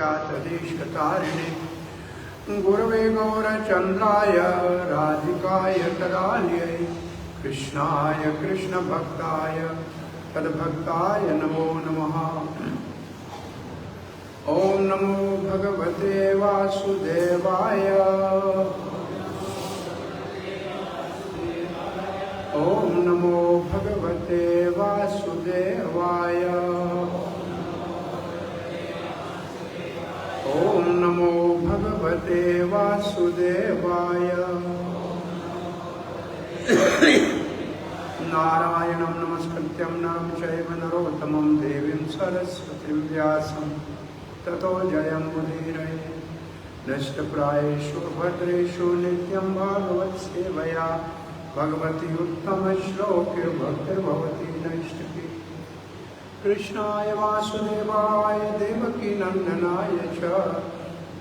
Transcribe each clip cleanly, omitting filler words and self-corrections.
पाश्चात्यदेशतारिणे गुरवे गौरचन्द्राय राधिकाय तदालये कृष्णाय कृष्णभक्ताय तद्भक्ताय नमो नमः। ओम नमो भगवते वासुदेवाय। ओम नमो भगवते वासुदेवाय। ओम नमो भगवते वासुदेवाय। नारायणं नमस्कृत्यं नरं चैव नरोत्तमं देवीं सरस्वतीं व्यासं ततो जयमुदीरये। नष्टप्रायेषु भद्रेषु नित्यं भागवत्सेवया भगवती उत्तमश्लोके भक्तिर्भवति नैष्टिकी। कृष्णाय वासुदेवाय देवकी नंदनाय च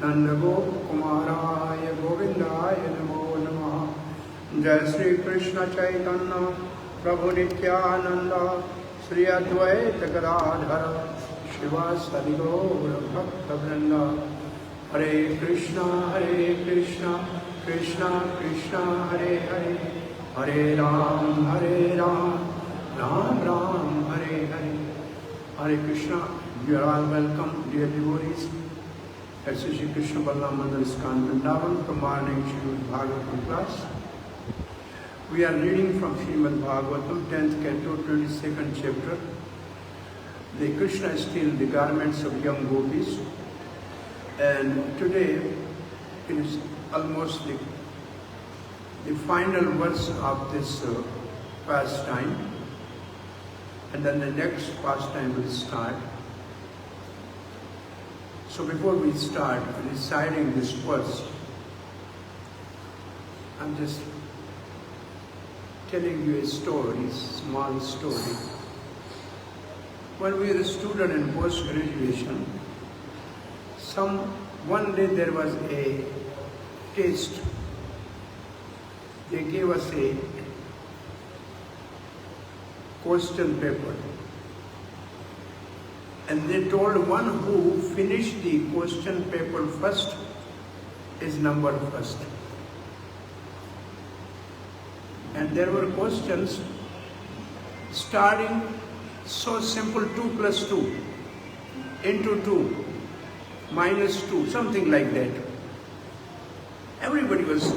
नन्दगोपकुमाराय गोविन्दाय नमो नमः। जय श्री कृष्ण चैतन्य प्रभु नित्यानंद श्री अद्वैत गदाधर शिवासादि गौर भक्तवृंद। हरे कृष्णा कृष्णा कृष्णा हरे हरे, हरे Ram Ram Ram Hare Hare. Hare Krishna, you are all welcome, dear devotees, at Sri Krishna Balaram Mandir ISKCON Vrindavan from morning Srimad Bhagvatam class. We are reading from Srimad Bhagvatam, 10th canto, 22nd chapter. The Krishna steals the garments of young gopis, and today it is almost the final verse of this pastime. And then the next pastime will start. So before we start reciting this verse, I'm just telling you a story, small story. When we were a student in post-graduation, one day there was a test. They gave us a question paper, and they told one who finished the question paper first is numbered first. And there were questions starting so simple, 2 plus 2 into 2 minus 2, something like that. Everybody was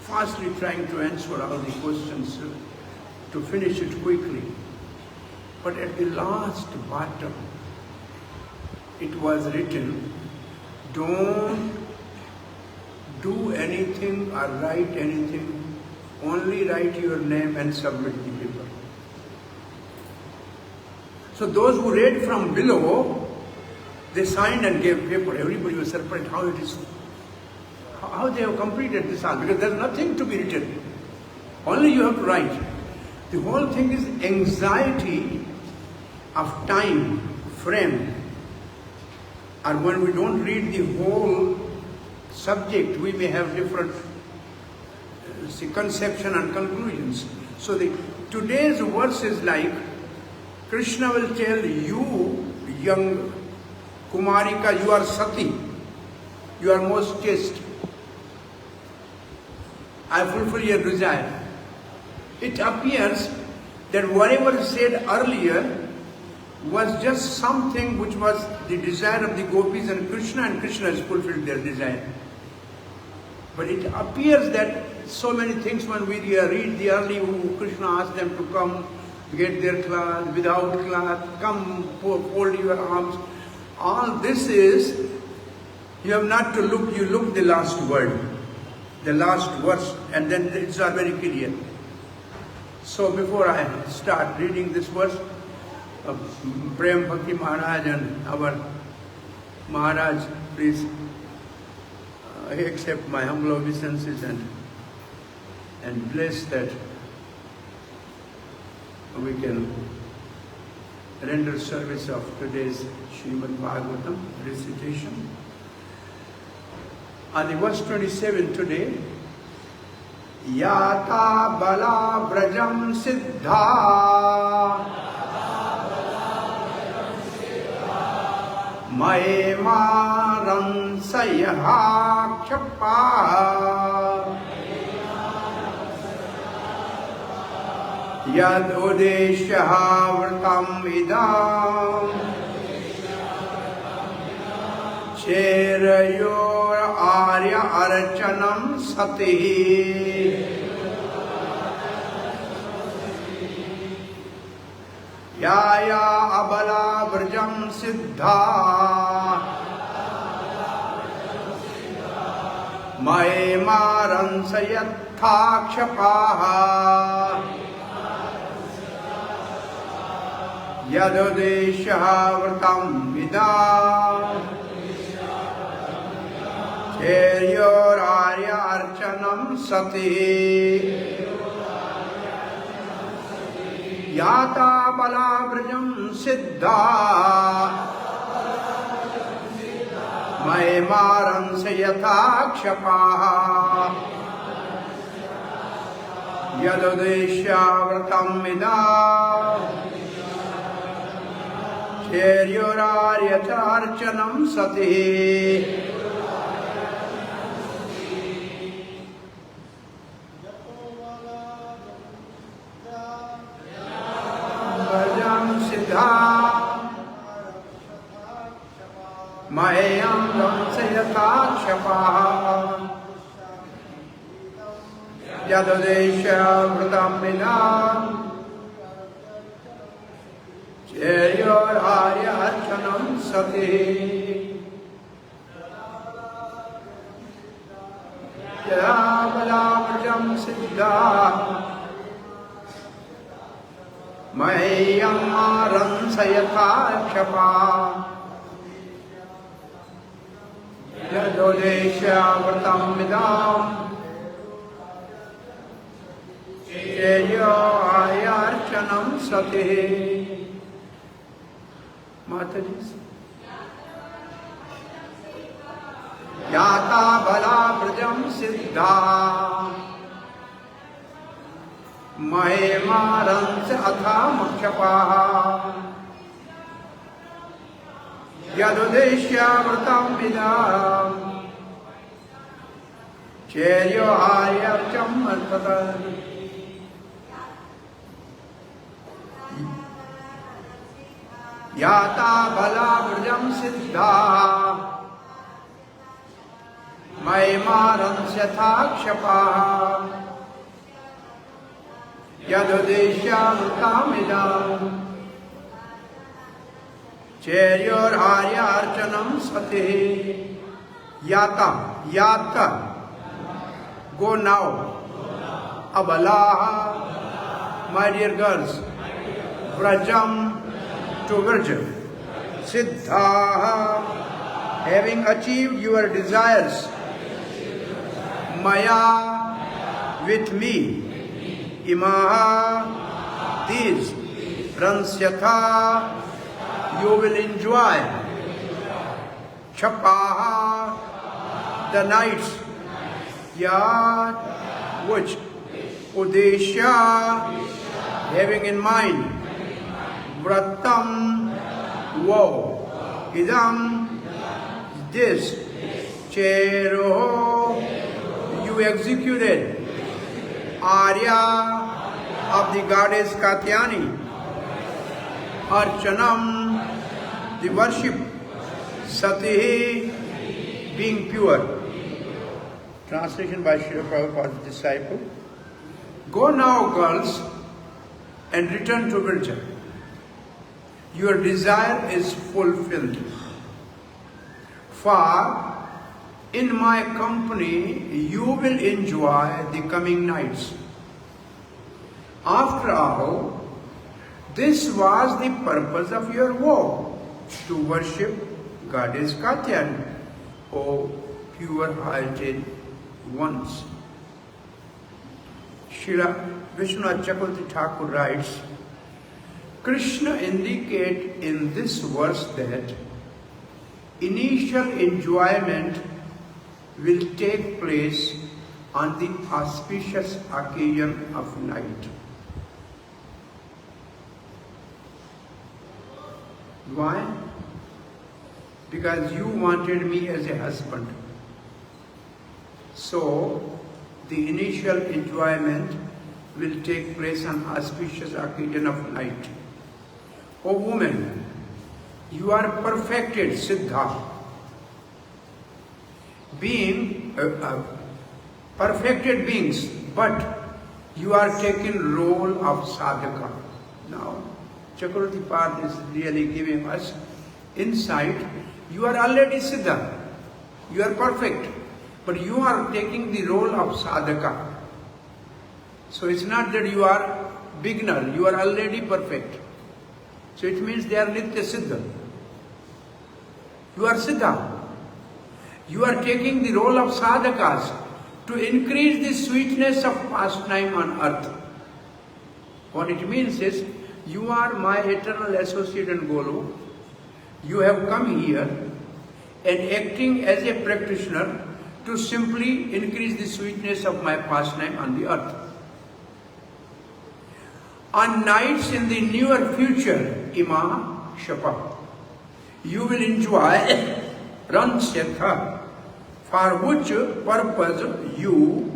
fastly trying to answer all the questions to finish it quickly. But at the last bottom, it was written, don't do anything or write anything, only write your name and submit the paper. So those who read from below, they signed and gave paper. Everybody was surprised how it is, how they have completed this all, because there is nothing to be written. Only you have to write. The whole thing is anxiety of time frame, or when we don't read the whole subject, we may have different conception and conclusions. So today's verse is like, Krishna will tell you, young Kumarika, you are sati, you are most chaste. I fulfill your desire. It appears that whatever said earlier was just something which was the desire of the gopis and Krishna has fulfilled their desire. But it appears that so many things, when we read the early, Krishna asked them to come, get their cloth, without cloth, come, fold your arms. All this is, you have not to look, you look the last word, the last verse, and then it's all very clear. So before I start reading this verse, Prem Bhakti Maharaj and our Maharaj, please accept my humble obeisances and bless that we can render service of today's Srimad Bhagavatam recitation. On the verse 27 today, Yata bala brajam siddha Maemaram sayahakshapa Yad udeshyaha vratam idam Cherayor arya archanam sati Yaya abala vrjam siddha Maemaran sayathakshapaha Yadodeshaha vratam vidam Cheryor arya archanam sati Yata bala vrjam siddha Maemaran sayathakshapaha Yadodesha vratam vidam Cheryor arya archanam sati Mayam Ramsayatakshapaha Yadodesha Vratam Vidam Cheryor Arya Archanam Sati Yabala Vrjam Siddha Mayam Ramsayatakshapaha Yadodesha vratam vidam Cheyo ayarchanam sati Mataji Yata bala vrjam siddha Maemaran atha makshapaha Yadodesha vratam vidam Cheryo aryarcham artata Yata bala vrjam siddha Maemaran syathakshapaha Yadodesha vratam vidam Cheryor arya archanam sati Yata Yata Go now Abalaha My dear girls Vrajam to virgin Siddhaha Having achieved your desires Maya with me Imaha These Ransyatha You will enjoy Chapaha the nights Yad which Udesha having in mind Vratam vow Idam this Chero you executed Arya of the goddess Katyani Archanam the worship Sati being pure. Translation by Srila Prabhupada's disciple. Go now, girls, and return to Virja. Your desire is fulfilled. For in my company you will enjoy the coming nights. After all, this was the purpose of your vow, to worship Goddess Katyani, O pure-hearted ones. Srila Vishwanath Chakravarti Thakur writes, Krishna indicates in this verse that initial enjoyment will take place on the auspicious occasion of night. Why? because you wanted me as a husband. So the initial enjoyment will take place on auspicious occasion of night. O woman, you are perfected Siddha, being perfected beings, but you are taking role of sadhaka. Now, Chakravarti Path is really giving us insight. You are already Siddha, you are perfect, but you are taking the role of sadhaka. So it's not that you are beginner, you are already perfect. So it means they are Nitya Siddha. You are Siddha. You are taking the role of sadhakas to increase the sweetness of pastime on earth. What it means is, you are my eternal associate and guru. You have come here and acting as a practitioner to simply increase the sweetness of my pastime on the earth. On nights in the near future, Ima Shapa, you will enjoy Ransetha, for which purpose you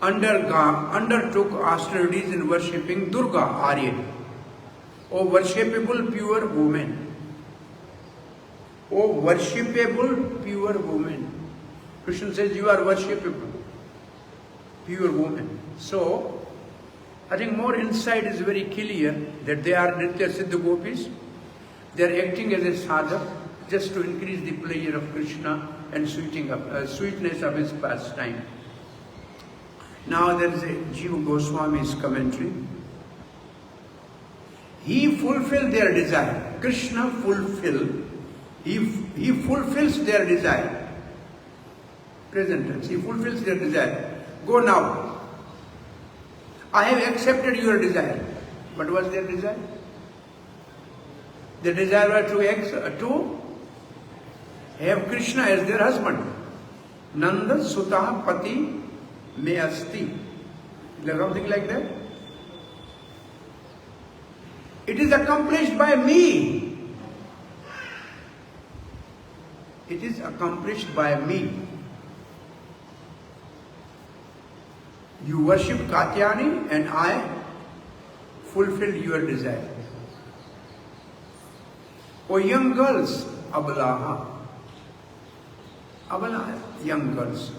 undertook austerities in worshipping Durga, Arya. O worshipable pure woman. O worshipable pure woman. Krishna says you are worshipable, pure woman. So, I think more insight is very clear that they are Nitya Siddha Gopis. They are acting as a sadhak just to increase the pleasure of Krishna and sweetness of his pastime. Now there is a Jiva Goswami's commentary. He fulfilled their desire. Krishna fulfilled. He fulfills their desire. Present tense. He fulfills their desire. Go now. I have accepted your desire. What was their desire? The desire was to have Krishna as their husband. Nanda Sutta Pati Me Asti. Something like that. It is accomplished by me. It is accomplished by me. You worship Katyani and I fulfill your desire. O young girls, Abalaha. Abalaha, young girls.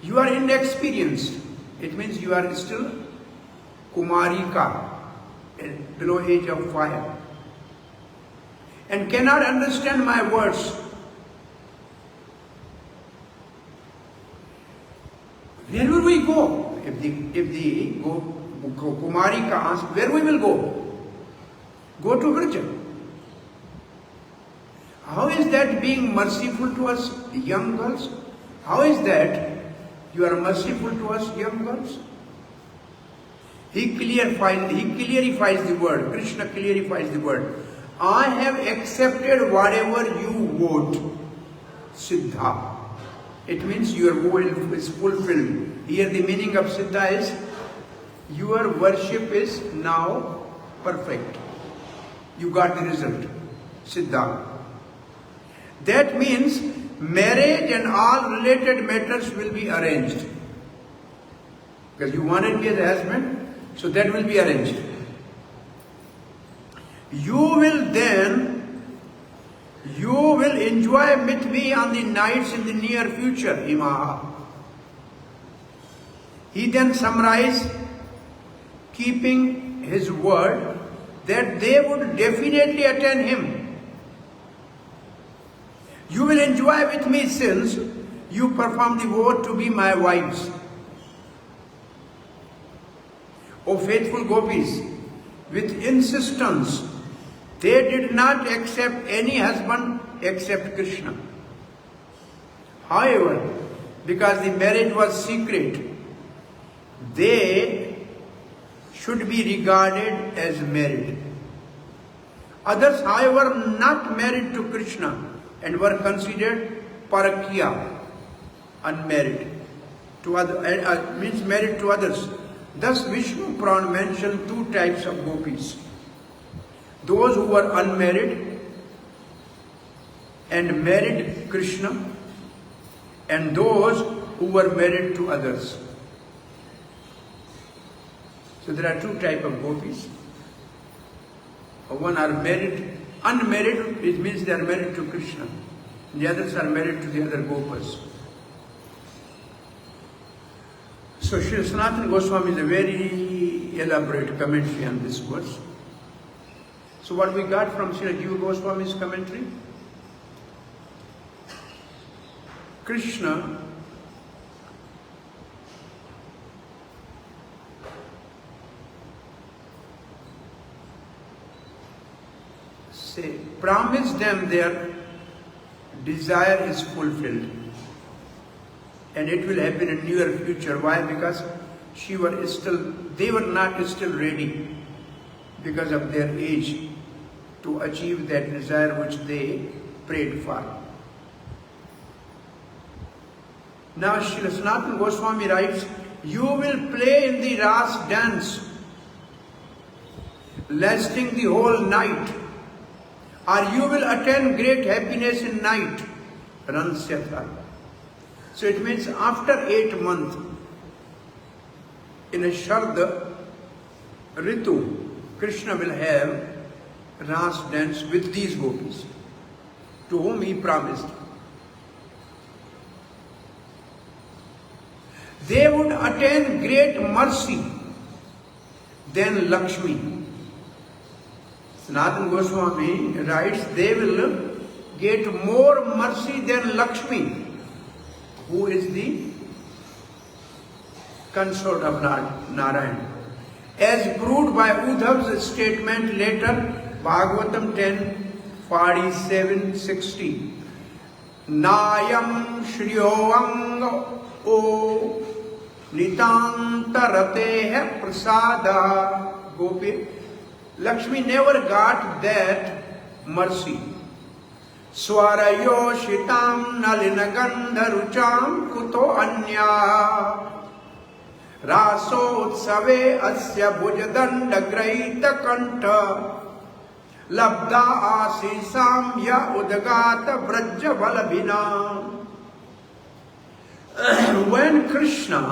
You are inexperienced. It means you are still Kumarika, below age of 5. And cannot understand my words. Where will we go? If the Kumarika asks, where we will go? Go to Virgin. How is that being merciful to us, young girls? How is that you are merciful to us, young girls? He clarifies the word. Krishna clarifies the word. I have accepted whatever you would. Siddha. It means your will is fulfilled. Here the meaning of Siddha is, your worship is now perfect. You got the result. Siddha. That means marriage and all related matters will be arranged. Because you wanted me as a husband, so that will be arranged. You will enjoy with me on the nights in the near future, Imaha. He then summarized, keeping his word, that they would definitely attain him. You will enjoy with me since you perform the vow to be my wives. O faithful gopis, with insistence, they did not accept any husband except Krishna. However, because the marriage was secret, they should be regarded as married. Others, however, not married to Krishna and were considered parakya, unmarried, means married to others. Thus, Vishnu Puran mentioned two types of gopis. Those who were unmarried and married Krishna, and those who were married to others. So there are two types of gopis. One are married, unmarried, it means they are married to Krishna. The others are married to the other gopas. So Sri Sanatana Goswami is a very elaborate commentary on this verse. So what we got from Sri Jiva Goswami's commentary? Krishna promise them their desire is fulfilled, and it will happen in near future. Why? Because they were not still ready because of their age to achieve that desire which they prayed for. Now Srila Sanatana Goswami writes, you will play in the Ras dance lasting the whole night, or you will attain great happiness in night. Ransyatra. So it means after 8 months, in a Sharda Ritu, Krishna will have Ras dance with these gopis, to whom he promised. They would attain great mercy than Lakshmi. Sanatana Goswami writes, they will get more mercy than Lakshmi, who is the consort of Narayan. As proved by Uddhav's statement later, Bhagvatam 10:47-60. Nayam Shriyovang O Nitantarateha Prasada. Gopi, Lakshmi never got that mercy. Swarayo Shitam Nalinagandharucham Kuto Anya Raso Utsave Asya Bhujadanda Graita Kanta Labda Asisam Ya Udagata Braja Balabhina. When Krishna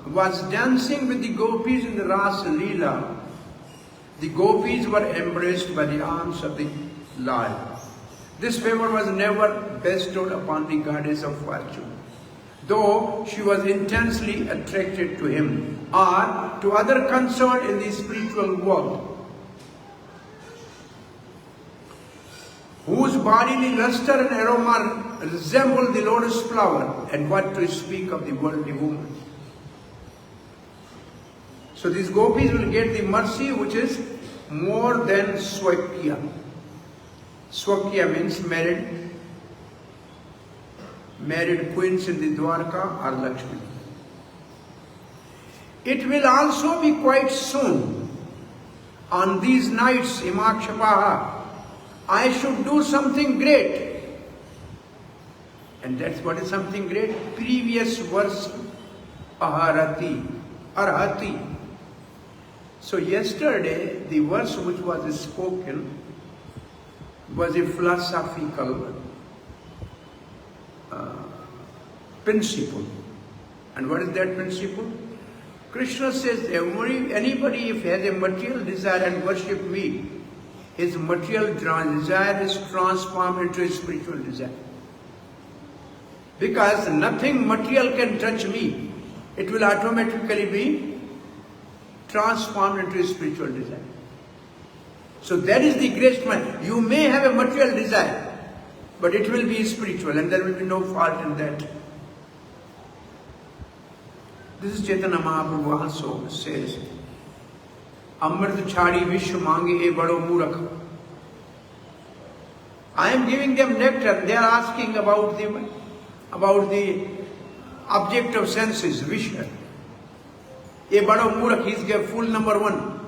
was dancing with the gopis in the Rasa Leela, the gopis were embraced by the arms of the Lord. This favor was never bestowed upon the goddess of fortune, though she was intensely attracted to him or to other concerned in the spiritual world, whose bodily luster and aroma resembled the lotus flower, and what to speak of the worldly woman. So these gopis will get the mercy which is more than Swakya. Swakya means married queens in the Dwarka or Lakshmi. It will also be quite soon. On these nights, Imakshapaha, I should do something great. And that's what is something great. Previous verse, Aharati, Arhati. So yesterday, the verse which was spoken was a philosophical principle. And what is that principle? Krishna says, anybody if has a material desire and worship me, his material desire is transformed into a spiritual desire. Because nothing material can touch me, it will automatically be transformed into a spiritual desire. So that is the greatest one. You may have a material desire, but it will be spiritual, and there will be no fault in that. This is Chaitanya Mahaprabhu also says, Amrit chhadi vishwa mange e bado murakh. I am giving them nectar. They are asking about the object of senses, Vishwa. E bado murakh, he is fool number one.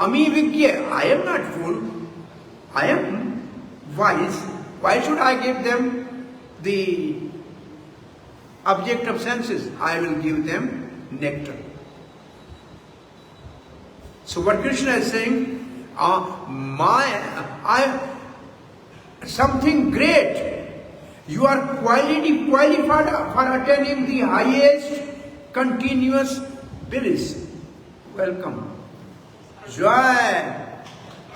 Ami Vikya, I am not fool. I am wise. Why should I give them the object of senses? I will give them nectar. something great. You are qualified for attaining the highest continuous bliss. Welcome. Jai.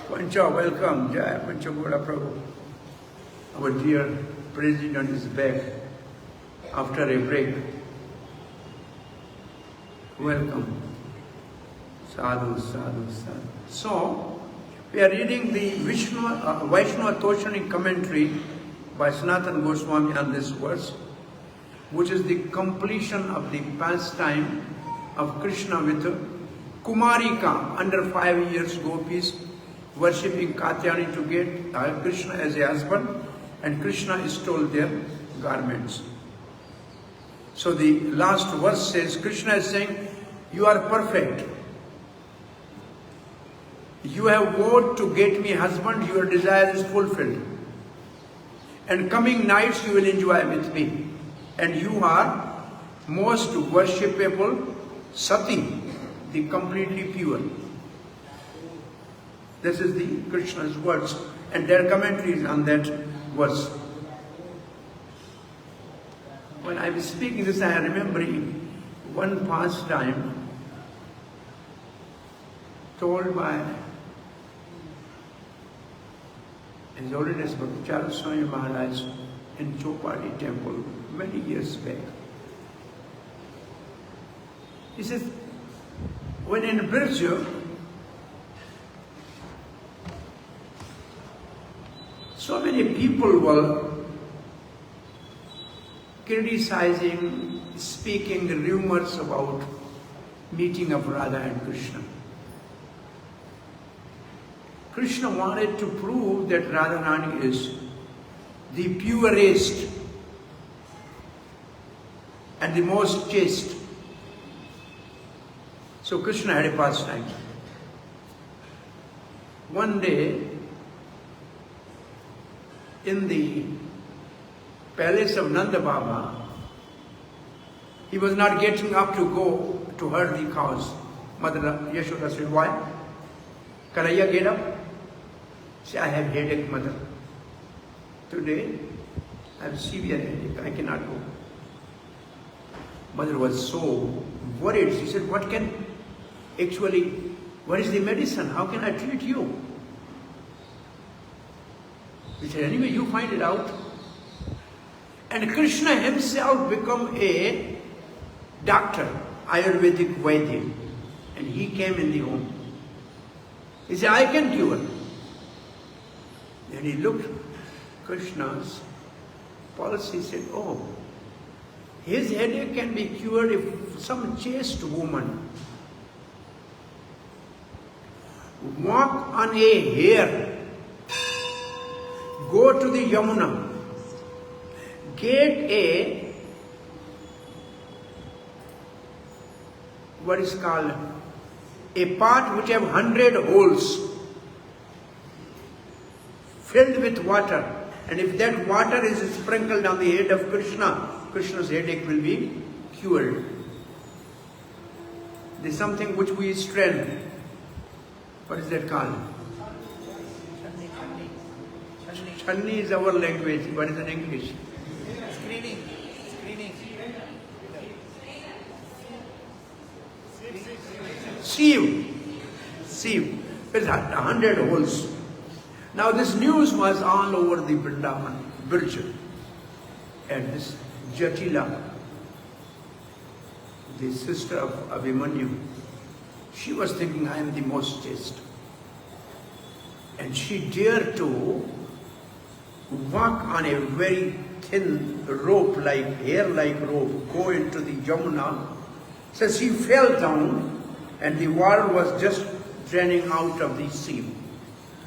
Pancha, welcome. Jai Pancha Goda Prabhu. Our dear President is back after a break. Welcome. Sadhu, sadhu, sadhu. So, we are reading the Vaishnava Toshani commentary by Sanatana Goswami on this verse, which is the completion of the pastime of Krishna with Kumarika, under 5 years gopis, worshipping Katyayani to get Krishna as a husband, and Krishna stole their garments. So the last verse says, Krishna is saying, you are perfect. You have vowed to get me husband, your desire is fulfilled. And coming nights you will enjoy with me. And you are most worshipable Sati, the completely pure. This is the Krishna's words, and their commentaries on that verse. When I was speaking this, I am remembering one pastime told by His Holiness Bhakti Swami Maharaj in Chopadi temple many years back. He says, when in Brij, so many people were criticizing, speaking rumors about meeting of Radha and Krishna. Krishna wanted to prove that Radharani is the purest and the most chaste. So Krishna had a pastime. One day, in the palace of Nanda Baba, he was not getting up to go to herd the cows. Mother Yashoda said, why? Kanhaiya, get up. Say, I have headache, mother. Today, I have severe headache. I cannot go. Mother was so worried. She said, what is the medicine? How can I treat you? He said, anyway, you find it out. And Krishna himself became a doctor, Ayurvedic Vaidya. And he came in the home. He said, I can cure. And he looked Krishna's pulse. He said, oh, his headache can be cured if some chaste woman walk on a hair, go to the Yamuna, get what is called a pot which have 100 holes filled with water, and if that water is sprinkled on the head of Krishna, Krishna's headache will be cured. There's something which we strain. What is that called? Channi is our language. What is in English? Screening. Sieve. With 100 holes. Now this news was all over the Vrindavan, Brij. And this Jatila, the sister of Abhimanyu, she was thinking, I am the most chaste. And she dared to walk on a very thin rope, hair-like rope, go into the Yamuna. So she fell down, and the water was just draining out of the sea.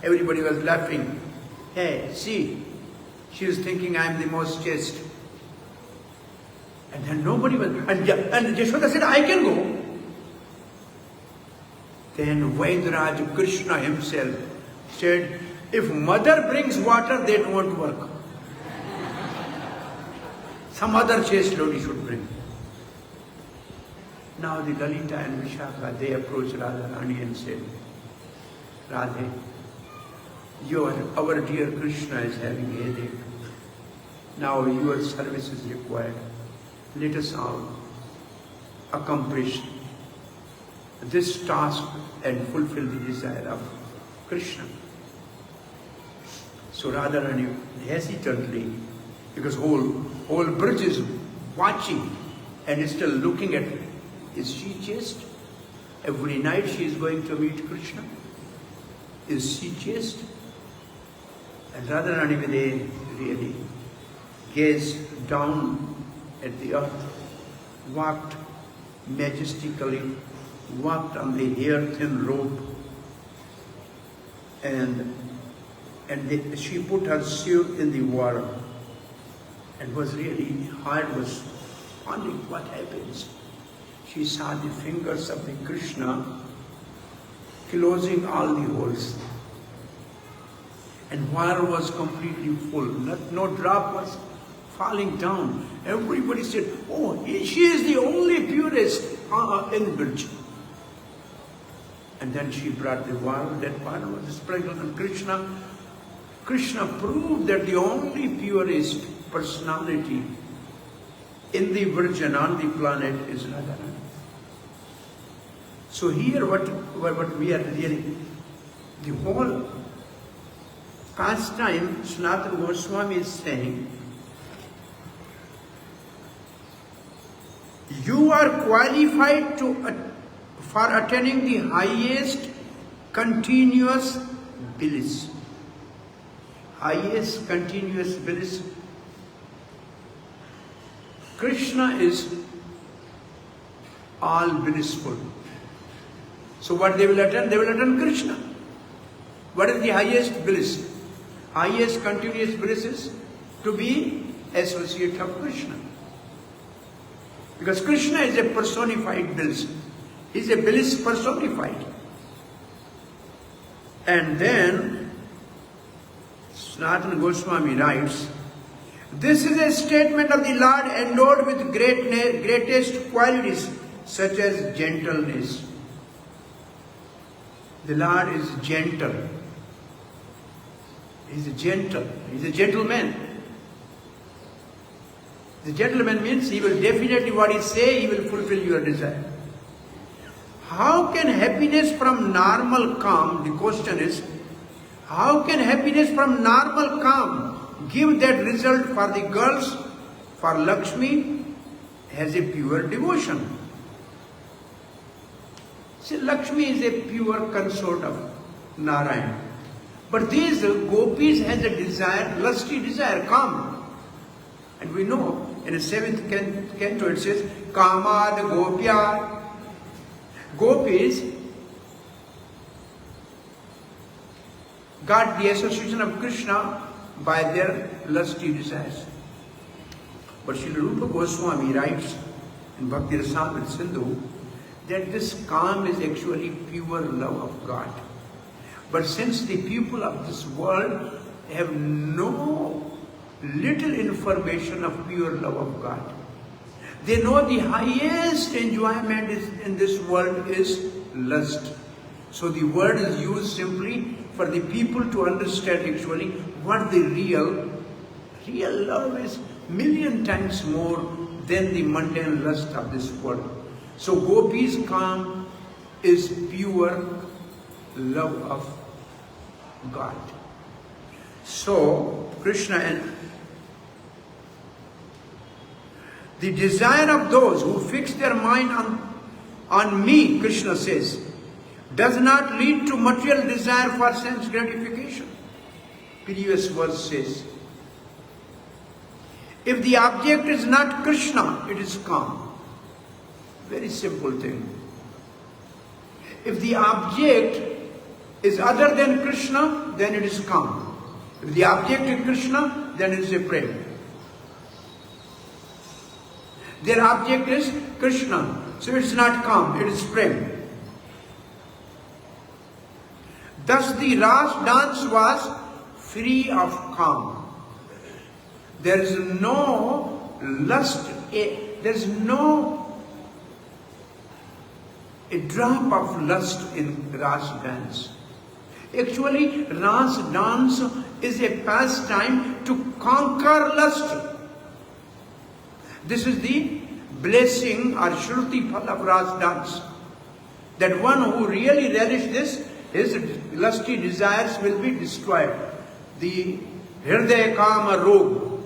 Everybody was laughing. Hey, see, she was thinking, I am the most chaste. And then nobody was, and Yashoda said, I can go. Then Vaidraj Krishna himself said, if mother brings water, that won't work. Some other chaste lady should bring. Now the Lalita and Vishakha, they approached Radharani and said, Radhe, Our dear Krishna is having a headache. Now your service is required. Let us all accomplish this task and fulfill the desire of Krishna. So Radharani hesitantly, because whole bridge is watching and is still looking at her. Is she chaste? Every night she is going to meet Krishna. Is she chaste? And Radharani with a really gaze down at the earth, walked majestically, walked on the hair-thin robe, and she put her shield in the water, and was really, heart was wondering what happens. She saw the fingers of the Krishna closing all the holes, and water was completely full. No drop was falling down. Everybody said, "Oh, she is the only purest in the bridge." And then she brought the water. That water was sprinkled on Krishna. Krishna proved that the only purest personality in the virgin on the planet is Radharani. So here what we are hearing, the whole pastime, Sanatana Goswami is saying, you are qualified for attaining the highest continuous bliss. Highest continuous bliss. Krishna is all blissful. So what they will attain? They will attain Krishna. What is the highest bliss? Highest continuous bliss is to be associate of Krishna. Because Krishna is a personified bliss. He is a bliss personified. And then Sanatana Goswami writes, this is a statement of the Lord endowed with greatest qualities such as gentleness. The Lord is gentle. He is gentle. He is a gentleman. The gentleman means he will definitely what he say, he will fulfill your desire. How can happiness from normal calm, the question is, how can happiness from normal calm give that result for the girls, for Lakshmi, has a pure devotion? See, Lakshmi is a pure consort of Narayan. But these gopis has a desire, lusty desire, calm. And we know in the 7th canto it says, Kamad Gopya. Gopis got the association of Krishna by their lusty desires. But Srila Rupa Goswami writes in Bhakti Rasamrita Sindhu that this calm is actually pure love of God. But since the people of this world have no little information of pure love of God, they know the highest enjoyment in this world is lust. So the word is used simply for the people to understand actually what the real love is, million times more than the mundane lust of this world. So Gopi's calm is pure love of God. So Krishna and the desire of those who fix their mind on me, Krishna says, does not lead to material desire for sense gratification. Previous verse says, if the object is not Krishna, it is calm. Very simple thing. If the object is other than Krishna, then it is calm. If the object is Krishna, then it is a prema. Their object is Krishna, so it is not calm, it is prema. Thus the Ras dance was free of calm. There is no lust, there is no a drop of lust in Ras dance. Actually, Ras dance is a pastime to conquer lust. This is the blessing or Shruti Phal of Ras dance. That one who really relishes this, his lusty desires will be destroyed. The Hridaya Kama Rog,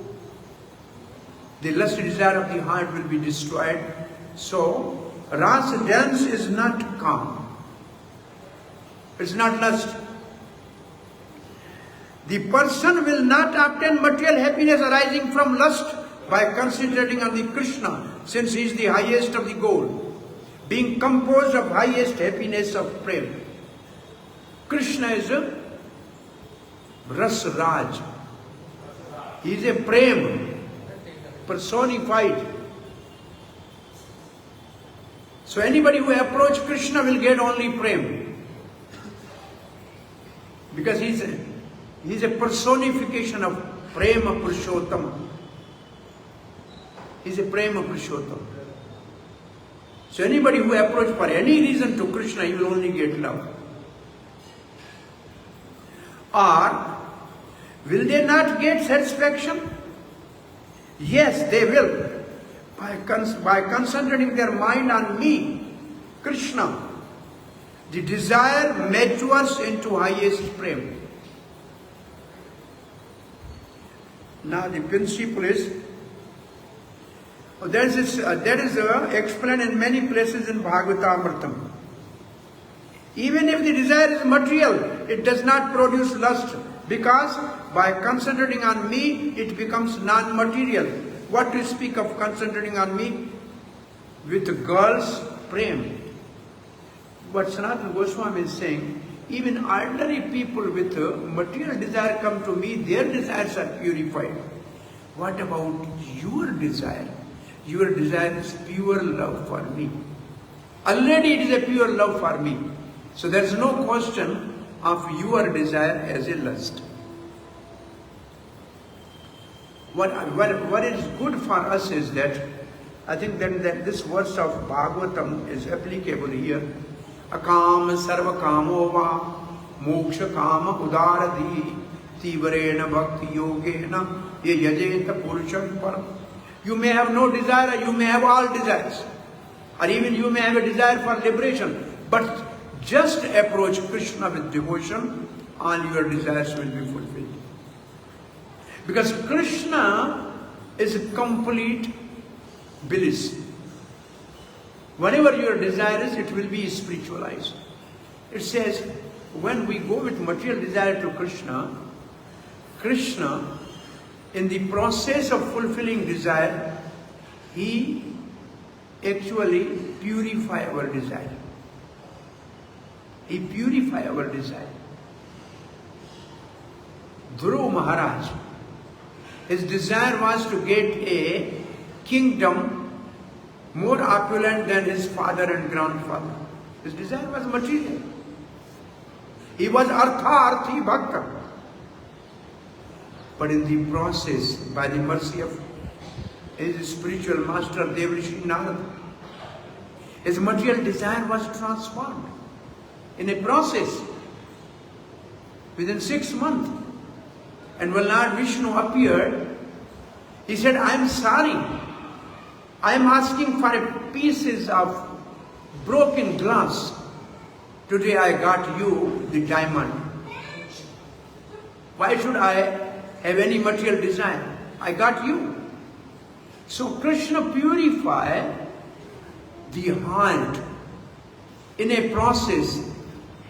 the lusty desire of the heart will be destroyed. So, Ras dance is not calm. It's not lust. The person will not obtain material happiness arising from lust by concentrating on the Krishna, since he is the highest of the goal, being composed of highest happiness of prema. Krishna is a Ras Raj. He is a prema, personified. So anybody who approaches Krishna will get only prema. Because he is a personification of prema Purushottam. He is a prema Purushottam. So anybody who approaches for any reason to Krishna, he will only get love. Or, will they not get satisfaction? Yes, they will. By concentrating their mind on me, Krishna, the desire matures into highest prema. Now the principle is, that is explained in many places in Bhagavatam. Even if the desire is material, it does not produce lust, because by concentrating on me, it becomes non-material. What to speak of concentrating on me? With girls, prema. What Sanatana Goswami is saying, even ordinary people with material desire come to me, their desires are purified. What about your desire? Your desire is pure love for me. Already it is a pure love for me. So there is no question of your desire as a lust. What is good for us is that, I think that this verse of Bhagavatam is applicable here. Akam sarva kamo va moksha kama udaradhi tivarena bhakti yogena ye yajeta purusham param. You may have no desire, you may have all desires. Or even you may have a desire for liberation. But just approach Krishna with devotion, all your desires will be fulfilled. Because Krishna is a complete bliss. Whatever your desire is, it will be spiritualized. It says, when we go with material desire to Krishna, Krishna, in the process of fulfilling desire, he actually purifies our desire. He purifies our desire. Dhruva Maharaj, his desire was to get a kingdom more opulent than his father and grandfather. His desire was material. He was artha-arthi bhakta. But in the process, by the mercy of his spiritual master, Devrishi Narada, his material desire was transformed. In a process, within 6 months. And when Lord Vishnu appeared, he said, I am sorry. I am asking for pieces of broken glass. Today I got you the diamond. Why should I have any material desire? I got you. So Krishna purified the heart in a process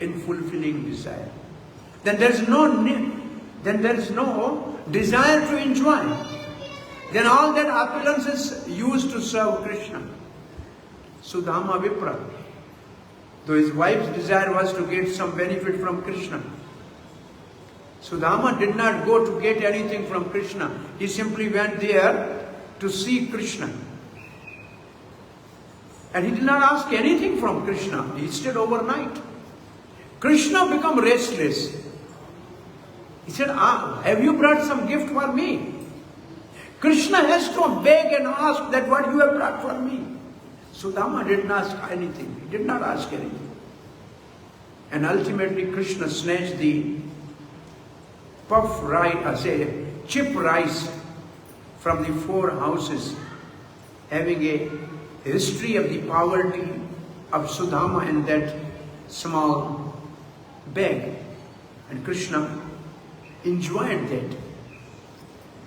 in fulfilling desire. Then there is no desire to enjoy. Then all that opulence is used to serve Krishna. Sudama Vipra, though his wife's desire was to get some benefit from Krishna, Sudama did not go to get anything from Krishna. He simply went there to see Krishna. And he did not ask anything from Krishna. He stayed overnight. Krishna became restless. He said, have you brought some gift for me? Krishna has to beg and ask that what you have brought for me. Sudama didn't ask anything. He did not ask anything. And ultimately Krishna snatched the puff rice, chip rice from the 4 houses, having a history of the poverty of Sudama in that small bag. And Krishna enjoyed that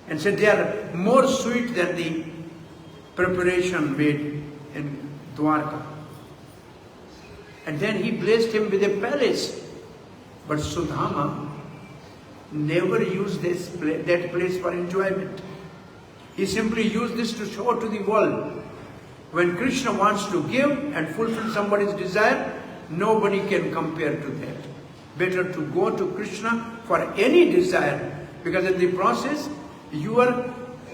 and said they are more sweet than the preparation made in Dwarka. And then he blessed him with a palace. But Sudama never used that place for enjoyment. He simply used this to show to the world. When Krishna wants to give and fulfill somebody's desire, nobody can compare to that. Better to go to Krishna for any desire, because in the process, your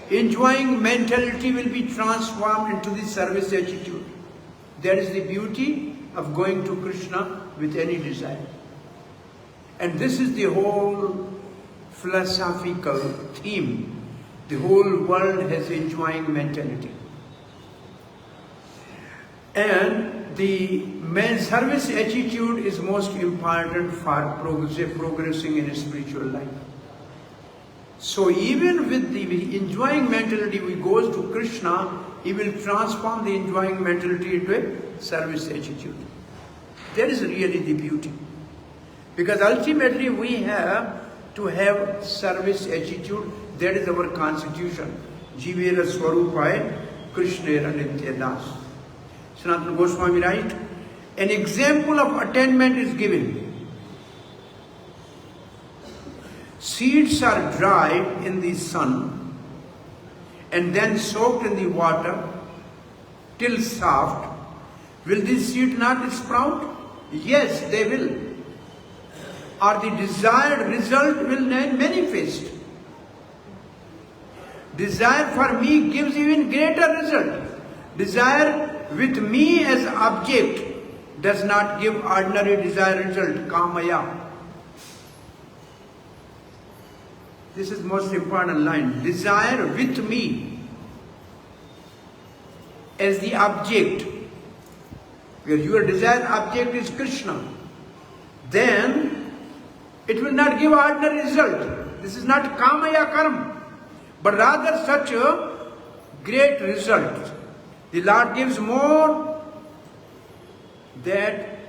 enjoying mentality will be transformed into the service attitude. That is the beauty of going to Krishna with any desire. And this is the whole philosophical theme. The whole world has enjoying mentality. And the service attitude is most important for progressing in a spiritual life. So even with the enjoying mentality, we goes to Krishna, he will transform the enjoying mentality into a service attitude. That is really the beauty. Because ultimately we have to have service attitude. That is our constitution. Jivera Swarupaya Krishnera Nityadas. Sanatana Goswami writes, an example of attainment is given. Seeds are dried in the sun and then soaked in the water till soft. Will this seed not sprout? Yes, they will. Or the desired result will manifest. Desire for me gives even greater result. Desire with me as object does not give ordinary desired result, kamaya. This is most important line. Desire with me as the object, where your desired object is Krishna, then it will not give ordinary result. This is not kamaya karma, but rather such a great result. The Lord gives more that,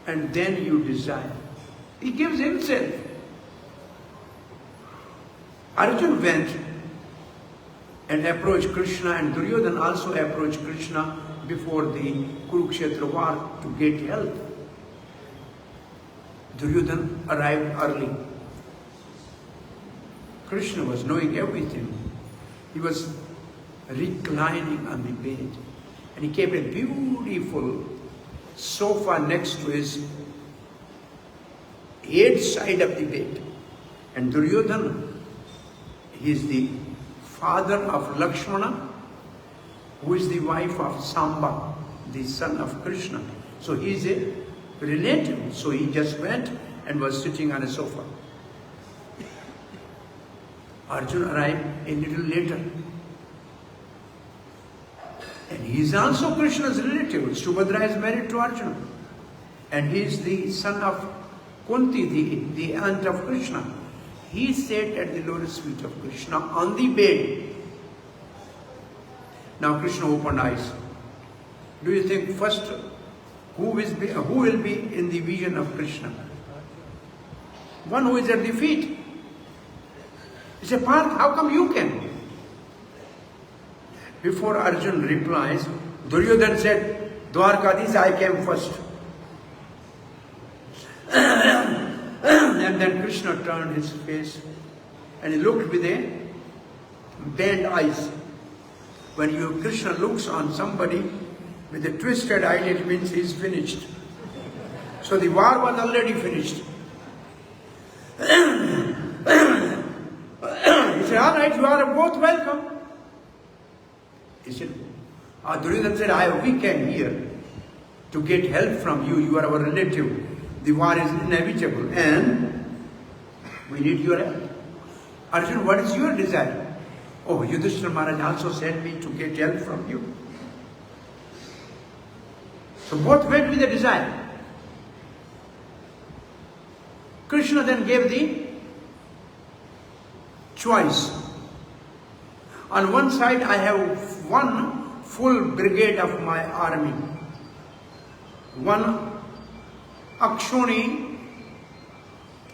and then you desire. He gives himself. Arjuna went and approached Krishna, and Duryodhana also approached Krishna before the Kurukshetra war to get help. Duryodhana arrived early. Krishna was knowing everything. He was reclining on the bed, and he kept a beautiful sofa next to his head side of the bed. And Duryodhana, he is the father of Lakshmana, who is the wife of Samba, the son of Krishna. So he is a relative. So he just went and was sitting on a sofa. Arjuna arrived a little later. And he is also Krishna's relative. Subhadra is married to Arjuna. And he is the son of Kunti, the aunt of Krishna. He sat at the lotus feet of Krishna on the bed. Now Krishna opened eyes. Do you think first who will be in the vision of Krishna? One who is at the feet. He said, Parth, how come you can? Before Arjuna replies, Duryodhana said, Dwarkadis, I came first. And then Krishna turned his face and he looked with a bent eyes. When Krishna looks on somebody with a twisted eye, it means he is finished. So the war was already finished. He said, all right, you are both welcome. He said, Duryodhana said, we came here to get help from you. You are our relative. The war is inevitable and we need your help. Arjuna, what is your desire? Oh, Yudhishthira Maharaj also sent me to get help from you. So both went with a desire. Krishna then gave the choice. On one side I have one full brigade of my army, one Akshoni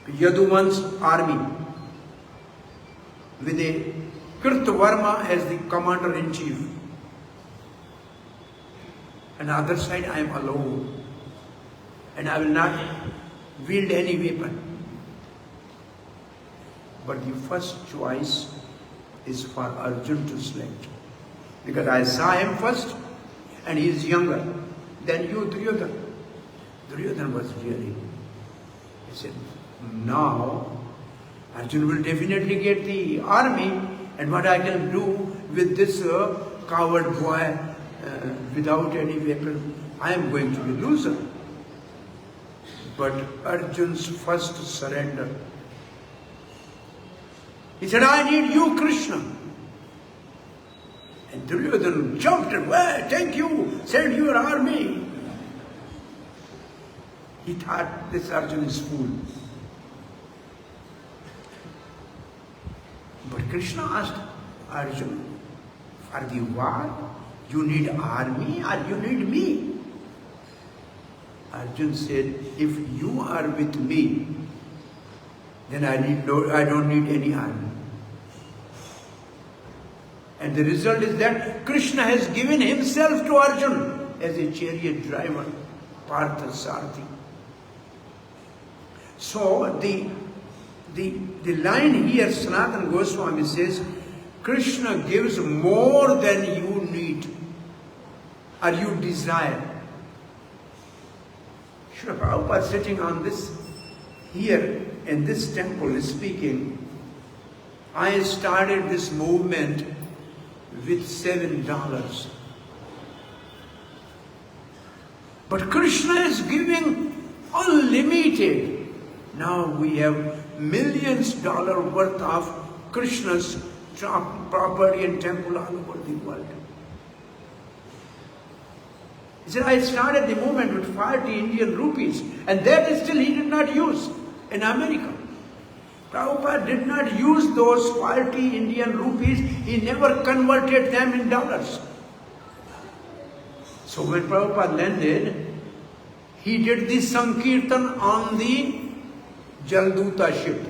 Yaduvan's army with a Kirtavarma as the commander-in-chief. And the other side I am alone, and I will not wield any weapon. But the first choice is for Arjun to select, because I saw him first and he is younger than you, Duryodhana. Duryodhana was really, he said, now Arjun will definitely get the army, and what I can do with this coward boy without any weapon, I am going to be loser. But Arjun's first surrender, he said, I need you, Krishna. And Duryodhana jumped and, well, thank you, send your army. He thought this Arjun is fool. But Krishna asked Arjun, for the war, you need army or you need me? Arjun said, if you are with me, then I don't need any army. And the result is that Krishna has given himself to Arjun as a chariot driver, Partha Sarthi. So the line here, Sanatana Goswami says, Krishna gives more than you need or you desire. Srila Prabhupada sitting on this here in this temple is speaking, I started this movement with $7. But Krishna is giving unlimited. Now we have millions $ worth of Krishna's property and temple all over the world. He said, I started the movement with 40 Indian rupees, and that is still he did not use in America. Prabhupada did not use those 40 Indian rupees. He never converted them in dollars. So when Prabhupada landed, he did the Sankirtan on the Jalduta ship.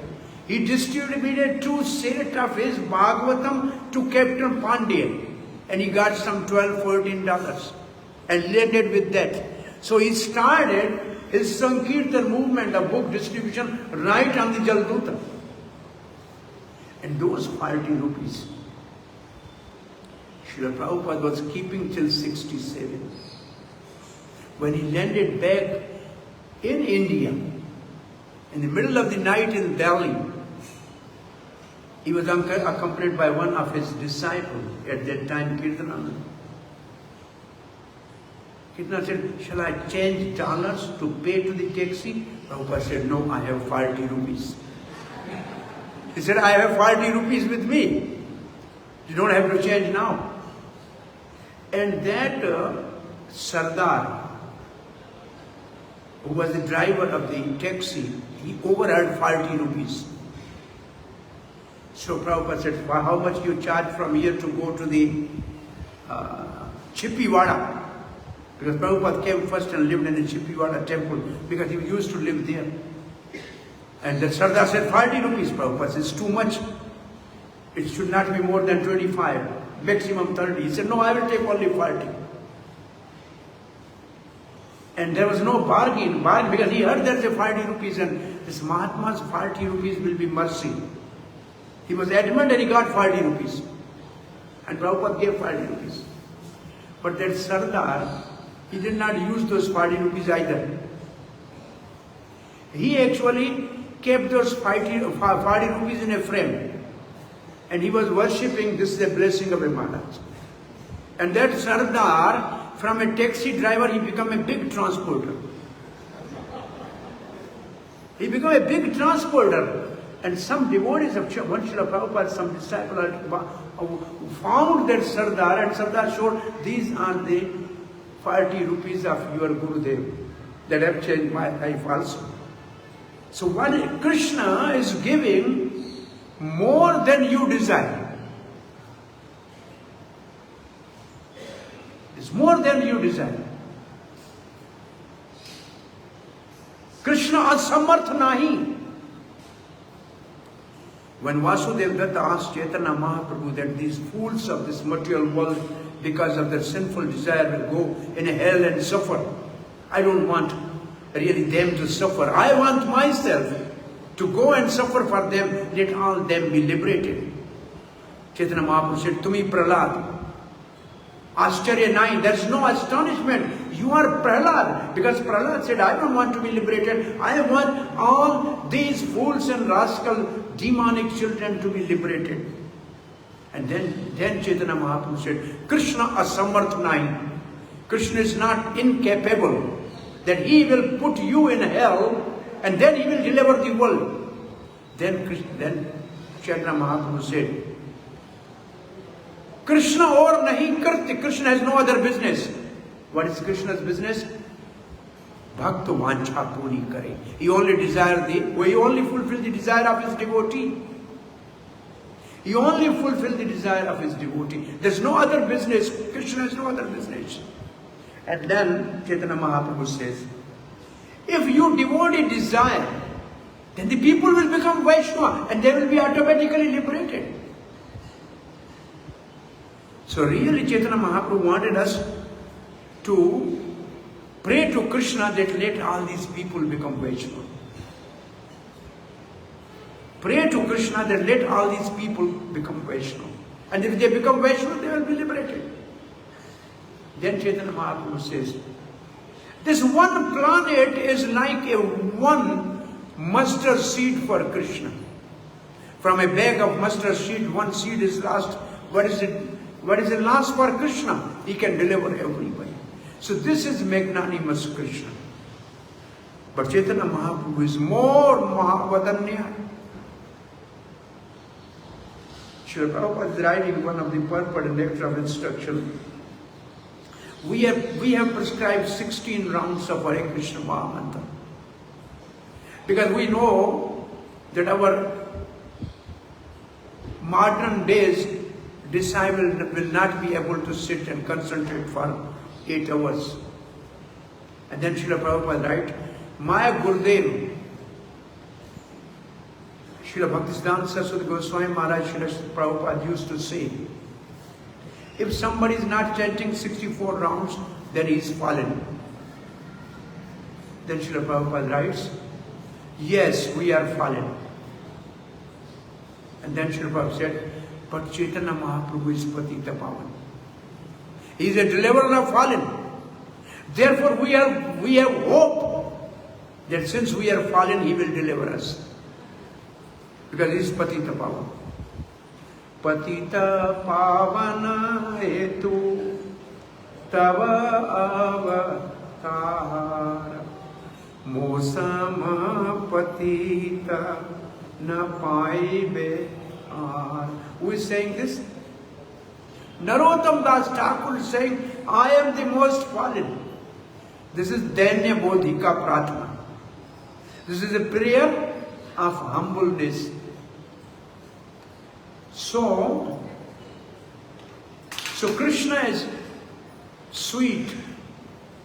He distributed 2 sets of his Bhagvatam to Captain Pandey, and he got some $12–14 and landed with that. So he started his Sankirtan movement of book distribution right on the Jalduta. And those 40 rupees, Srila Prabhupada was keeping till 67. When he landed back in India, in the middle of the night in Delhi, he was accompanied by one of his disciples, at that time Kirtananda. Kirtananda said, shall I change dollars to pay to the taxi? Prabhupada said, no, I have 40 rupees. He said, I have 40 rupees with me. You don't have to change now. And that Sardar, who was the driver of the taxi, he overheard 40 rupees. So Prabhupada said, well, how much you charge from here to go to the Chippiwada? Because Prabhupada came first and lived in the Chippiwada temple, because he used to live there. And the Sardar said, 40 rupees, Prabhupada says, too much. It should not be more than 25, maximum 30. He said, no, I will take only 40. And there was no bargain, because he heard there's a 40 rupees and this Mahatma's 40 rupees will be mercy. He was adamant and he got 40 rupees. And Prabhupada gave 40 rupees. But that Sardar, he did not use those 40 rupees either. He actually kept those 40 rupees in a frame. And he was worshipping, this is a blessing of a Maharaj. And that Sardar, from a taxi driver, he became a big transporter. He became a big transporter. And some devotees of one Srila Prabhupada, some disciples found that Sardar, and Sardar showed, these are the 40 rupees of your Gurudev that have changed my life also. So what Krishna is giving more than you desire. It's more than you desire. Krishna asamarth nahi. When Vasudeva Datta asked Chaitanya Mahaprabhu that these fools of this material world, because of their sinful desire, will go in hell and suffer, I don't want really them to suffer. I want myself to go and suffer for them. Let all them be liberated. Chaitanya Mahaprabhu said, Tumi Prahlad. Ashcharya nai, there is no astonishment. You are Prahlad. Because Prahlad said, I don't want to be liberated. I want all these fools and rascal demonic children to be liberated. And then Chaitanya Mahaprabhu said, Krishna asamarth nai. Krishna is not incapable that he will put you in hell and then he will deliver the world. Then Chaitanya Mahaprabhu said, Krishna aur nahi karte. Krishna has no other business. What is Krishna's business? Bhakta vancha puri kare. He only fulfill the desire of his devotee. He only fulfill the desire of his devotee. There's no other business. Krishna has no other business. And then Chaitanya Mahaprabhu says, if you devotee desire, then the people will become Vaishnava and they will be automatically liberated. So really Chaitanya Mahaprabhu wanted us to pray to Krishna that let all these people become Vaishnava. Pray to Krishna that let all these people become Vaishnava. And if they become Vaishnava, they will be liberated. Then Chaitanya Mahaprabhu says, this one planet is like a one mustard seed for Krishna. From a bag of mustard seed, one seed is lost. What is it lost for Krishna? He can deliver everybody. So this is magnanimous Krishna. But Chaitanya Mahaprabhu is more Mahavadanya. Srila Prabhupada is writing one of the purport and lecture of instruction. We have prescribed 16 rounds of Hare Krishna Mahamantra. Because we know that our modern days disciple will not be able to sit and concentrate for 8 hours. And then Srila Prabhupada writes, Maya Gurudev, Srila Bhaktisiddhanta Saraswati Goswami Maharaj, Srila Prabhupada used to say, if somebody is not chanting 64 rounds, then he is fallen. Then Srila Prabhupada writes, yes, we are fallen. And then Srila Prabhupada said, but Chaitanya Mahaprabhu is Patita Pavan. He is a deliverer of fallen. Therefore we have hope that since we are fallen, he will deliver us. Because he is Patita Pavan. Patita Pavana Hetu Tava Avatara Mosama Patita Na Paibe Ar. Who is saying this? Narottam Das Thakur is saying, I am the most fallen. This is Danya Bodhika Pratma. This is a prayer of humbleness. So Krishna is sweet,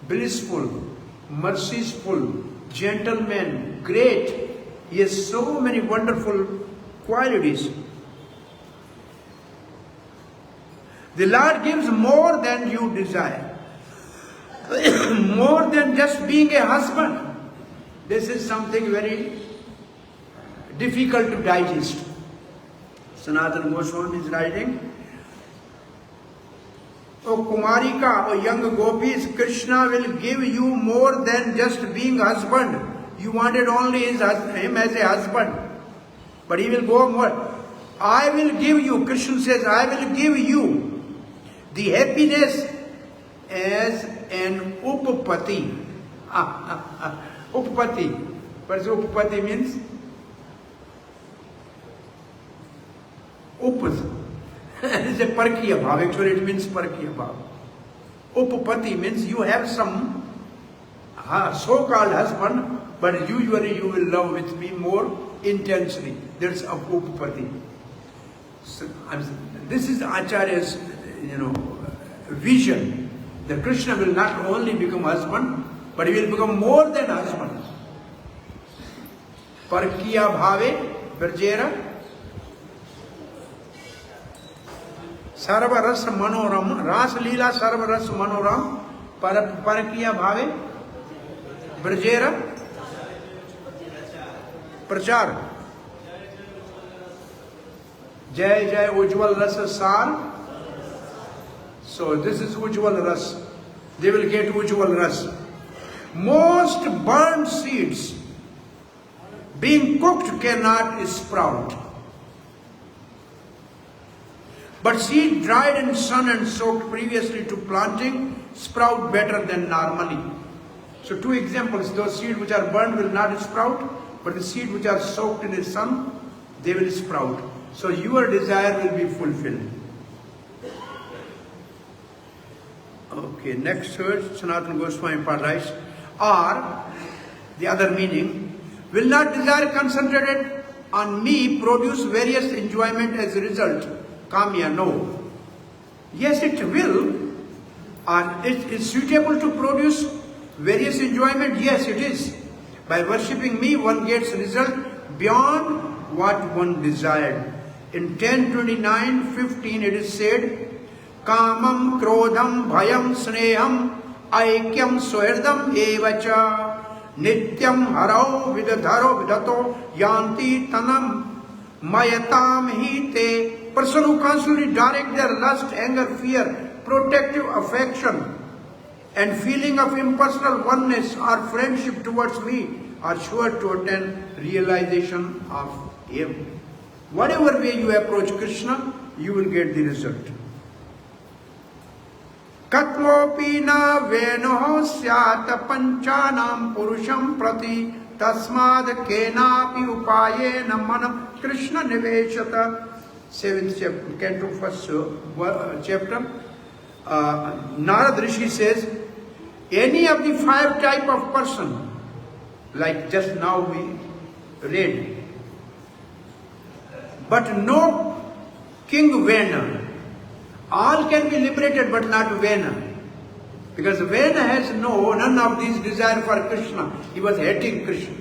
blissful, merciful, gentleman, great. He has so many wonderful qualities. The Lord gives more than you desire. More than just being a husband. This is something very difficult to digest. Sanatana Goswami is writing, O Kumarika, O young gopis, Krishna will give you more than just being husband. You wanted only him as a husband. But he will go more. I will give you, Krishna says, I will give you the happiness as an upapati. Upapati. What does upapati means? It's a parkiya bhav. Actually it means parkiya bhav. Upapati means you have some so-called husband, but usually you will love with me more intensely. That's Upupati. So, this is Acharya's, vision. That Krishna will not only become husband, but he will become more than husband. Parkiya bhave virjera sarva ras manoram ras leela sarva ras manoram parkiya bhave virjera prachar jai jai ujjwal ras sar. So this is ujjwal ras. They will get ujjwal ras. Most burnt seeds being cooked cannot sprout. But seed dried in sun and soaked previously to planting sprout better than normally. So two examples, those seeds which are burned will not sprout, but the seeds which are soaked in the sun, they will sprout. So your desire will be fulfilled. Okay, next verse, Sanatana Goswami writes, or the other meaning, will not desire concentrated on me produce various enjoyment as a result? Kamya, no. Yes, it will. And it is suitable to produce various enjoyment? Yes, it is. By worshipping me, one gets result beyond what one desired. In 10:29:15 it is said, Kamam, Krodham, Bhayam, Sneham, Aikyam, Swerdam, Evacha. Nityam harau vidadharo vidato yanti tanam mayatam hite. Person who constantly direct their lust, anger, fear, protective affection and feeling of impersonal oneness or friendship towards me are sure to attain realization of Him. Whatever way you approach Krishna, you will get the result. Katlopi na venoho syat panchanam purusham prati tasmad kenapi upayena manam Krishna niveshata. 7th chapter, canto 1st chapter. Narad Rishi says, any of the 5 type of person, like just now we read, but no King Vena. All can be liberated, but not Vena. Because Vena has none of these desire for Krishna. He was hating Krishna.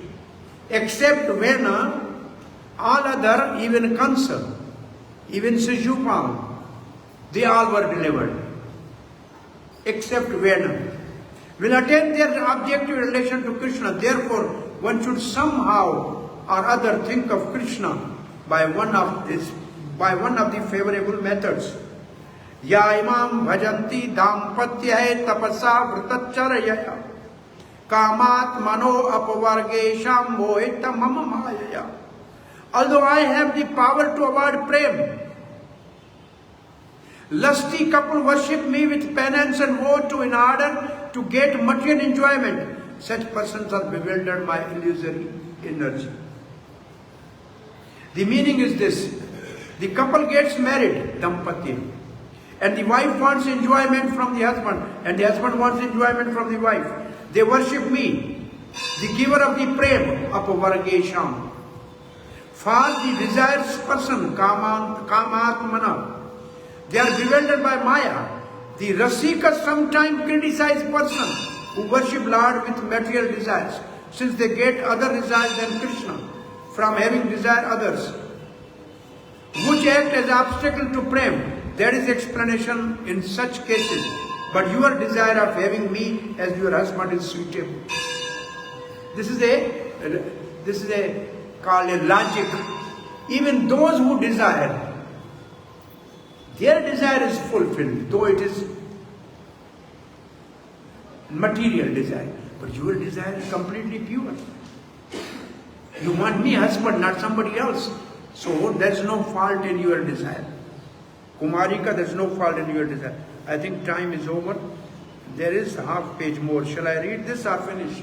Except Vena, all other, even Kansa, even Sejupal, they all were delivered. Except Vena. Will attain their objective relation to Krishna. Therefore, one should somehow or other think of Krishna by one of the favorable methods. Ya imam bhajanti dampatya tapasa vritacharaya kamat mano apavargesham mohita mama mayaya. Although I have the power to avoid prem, lusty couple worship me with penance and woe in order to get material enjoyment. Such persons are bewildered by illusory energy. The meaning is this: the couple gets married, dampatya, and the wife wants enjoyment from the husband, and the husband wants enjoyment from the wife. They worship me, the giver of the prem, apavargesham. For the desires person, kamatmana, they are bewildered by Maya. The Rasikas sometimes criticize person who worship Lord with material desires, since they get other desires than Krishna from having desire others, which act as obstacle to prem. There is explanation in such cases, but your desire of having me as your husband is suitable. This is called a logic. Even those who desire, their desire is fulfilled, though it is material desire. But your desire is completely pure. You want me husband, not somebody else. So there is no fault in your desire. Kumarika, there is no fault in your desire. I think time is over. There is half page more. Shall I read this or finish?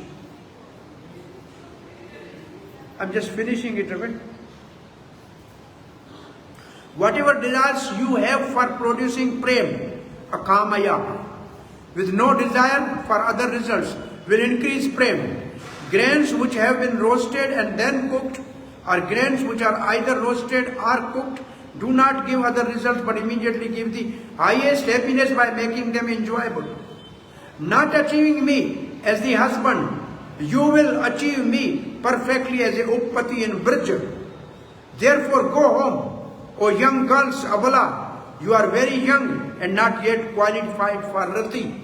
I'm just finishing it a bit. Whatever desires you have for producing prem, akamaya, with no desire for other results, will increase prem. Grains which have been roasted and then cooked, or grains which are either roasted or cooked, do not give other results but immediately give the highest happiness by making them enjoyable. Not achieving me as the husband, you will achieve me perfectly as a Uppati in Brija. Therefore go home, O young girls, Abala, you are very young and not yet qualified for Rati.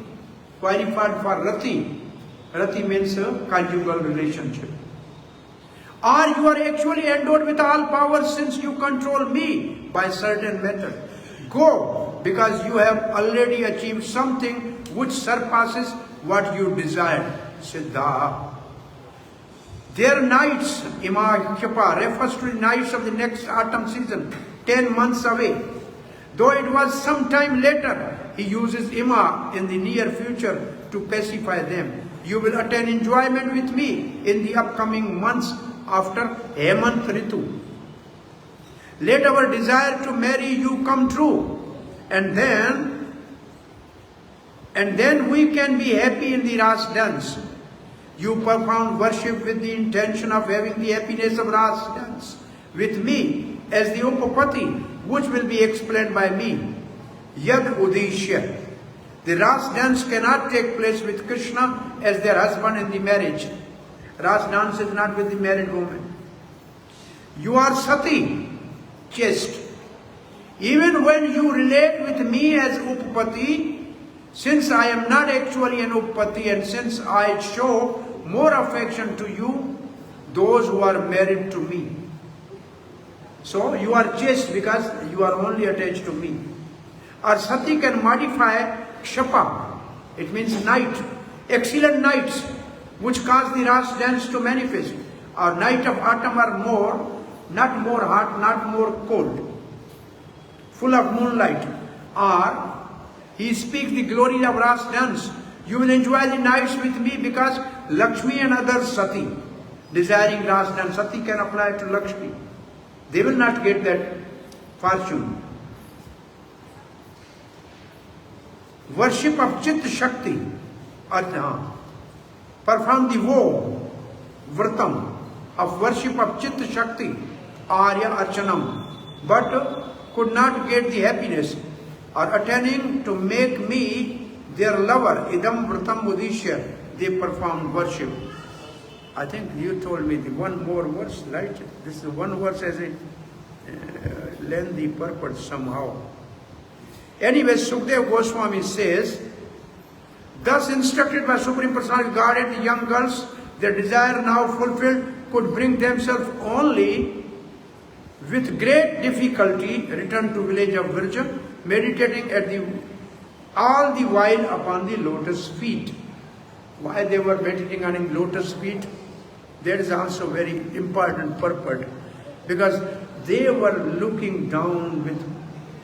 Qualified for Rati. Rati means a conjugal relationship. Or you are actually endowed with all powers since you control me by certain method. Go, because you have already achieved something which surpasses what you desired. Siddha. Their nights, Ima Khyapa, refers to the nights of the next autumn season, 10 months away. Though it was some time later, he uses Ima in the near future to pacify them. You will attain enjoyment with me in the upcoming months after Hemant Ritu. Let our desire to marry you come true, and then we can be happy in the Ras dance. You perform worship with the intention of having the happiness of Ras dance with me as the Upapati, which will be explained by me. Yad Udishya. The Ras dance cannot take place with Krishna as their husband in the marriage. Ras dance is not with the married woman. You are Sati, chaste. Even when you relate with me as Upapati, since I am not actually an Upapati and since I show more affection to you, those who are married to me. So you are chaste because you are only attached to me. Or Sati can modify Shapa. It means night. Excellent nights which cause the Ras dance to manifest. Our night of autumn are more, not more hot, not more cold, full of moonlight. Or he speaks the glory of Ras dance. You will enjoy the nights with me because Lakshmi and others Sati, desiring Ras dance. Sati can apply to Lakshmi. They will not get that fortune. Worship of Chit Shakti, perform the vow, Vratam, of worship of Chit Shakti, Arya Archanam, but could not get the happiness, or attaining to make me their lover, Idam Vratam Udishya, they performed worship. I think you told me the one more verse, right? This one verse has a lengthy purpose somehow. Anyway, Sukdev Goswami says, thus instructed by Supreme Personality Godhead, the young girls, their desire now fulfilled, could bring themselves only with great difficulty return to village of Virja, meditating at all the while upon the lotus feet. Why they were meditating on lotus feet? That is also very important purport, because they were looking down with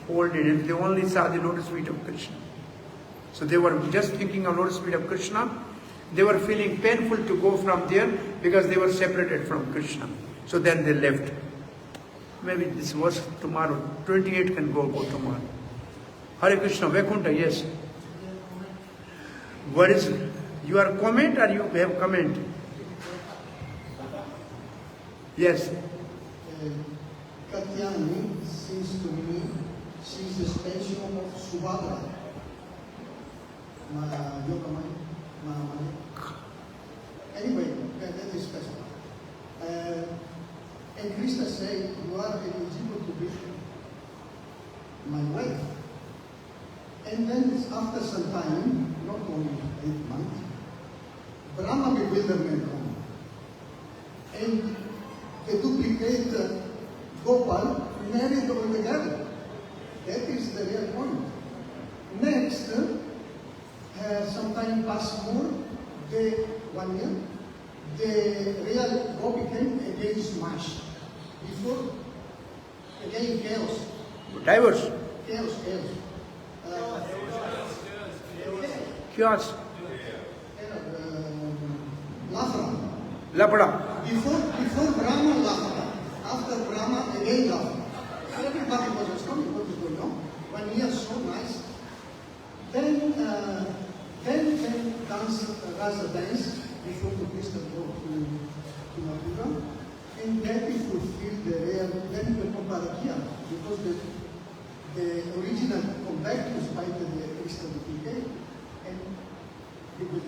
folded and they only saw the lotus feet of Krishna. So they were just thinking of lotus feet of Krishna. They were feeling painful to go from there because they were separated from Krishna. So then they left. Maybe this was tomorrow. 28 can go tomorrow. Hare Krishna, Vaikuntha, yes. What is your comment or you have comment? Yes. Katyani seems to me she's the extension of Subhadra. Anyway, that is special. And Krishna said, you are eligible to be my wife. And then after some time, not only 8 months, Brahma bewilderment come. And the duplicate Gopal married all together. That is the real point. Next, some time passed more, the 1 year, the real Gopi came again smashed. Before, again chaos. Divorce. Chaos. Chaos. Lafra. Before Brahma, Lafra. After Brahma, again Lafra. Everybody was astonished what is going on. 1 year, so nice. Then dance, Rasa dance, before the priest go to Mathura, and that is fulfilled the real, then the Poparakia, because the original come back to spite of the Krishna decay, and it will.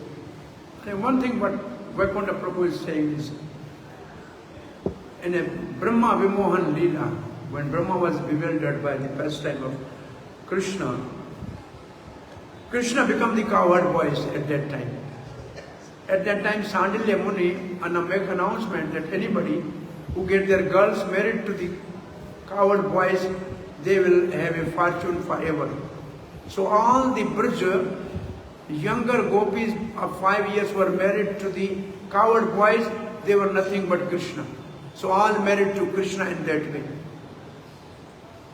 And one thing what Vaikuntha Prabhu is saying is, in a Brahma Vimohan Leela, when Brahma was bewildered by the pastime of Krishna, Krishna became the cowherd voice at that time. At that time, Sandilya Muni make announcement that anybody who get their girls married to the cowherd boys, they will have a fortune forever. So all the Braj, younger gopis of 5 years were married to the cowherd boys, they were nothing but Krishna. So all married to Krishna in that way.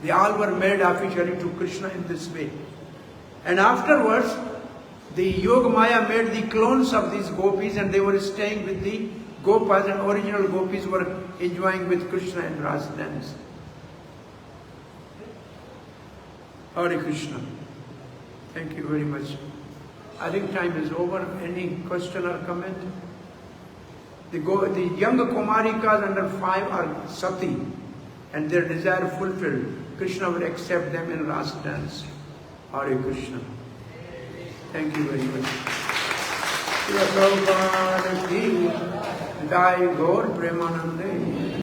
They all were married officially to Krishna in this way. And afterwards, the Yoga Maya made the clones of these gopis and they were staying with the Gopas, and original gopis were enjoying with Krishna and Ras dance. Hare Krishna. Thank you very much. I think time is over. Any question or comment? The younger Kumarikas under 5 are sati and their desire fulfilled. Krishna will accept them in Ras dance. Hare Krishna. Thank you very much. Shri Prabhupada ki Jai Gaur Premanande.